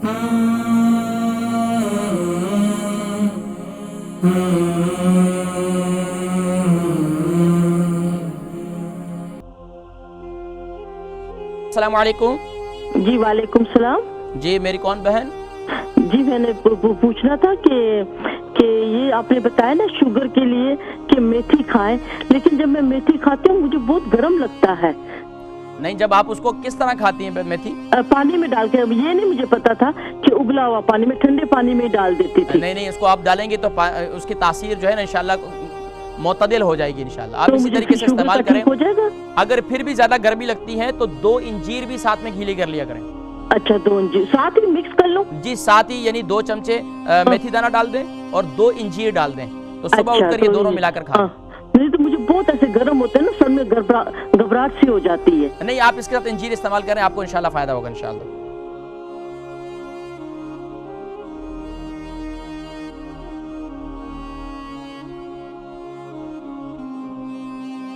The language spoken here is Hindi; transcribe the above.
अस्सलाम वालेकुम। जी वालेकुम सलाम। जी मेरी कौन बहन? जी मैंने पूछना था कि ये आपने बताया ना शुगर के लिए कि मेथी खाएं, लेकिन जब मैं मेथी खाती हूँ मुझे बहुत गर्म लगता है। नहीं, जब आप उसको किस तरह खाती हैं मेथी? पानी में डाल के। ये नहीं मुझे पता था कि उबला हुआ पानी में, ठंडे पानी में डाल देती थी। नहीं, इसको आप डालेंगे तो उसकी तासीर जो है ना इंशाल्लाह मुतदिल हो जाएगी इंशाल्लाह। आप तो इसी तरीके से इस्तेमाल करें। हो जाएगा। अगर फिर भी ज्यादा गर्मी लगती है तो 2 इंजीर भी साथ में घीली कर लिया करें। अच्छा, 2 इंजीर साथ ही मिक्स कर लो? जी साथ ही, यानी 2 चमचे मेथी दाना डाल दें और 2 इंजीर डाल दें, तो सुबह उठकर ये दोनों मिलाकर खाएं। नहीं तो मुझे बहुत ऐसे गर्म होते हैं ना, सर में घबराहट सी हो जाती है। नहीं, आप इसके साथ इंजीर इस्तेमाल करें, आपको इंशाल्लाह फायदा होगा इंशाल्लाह।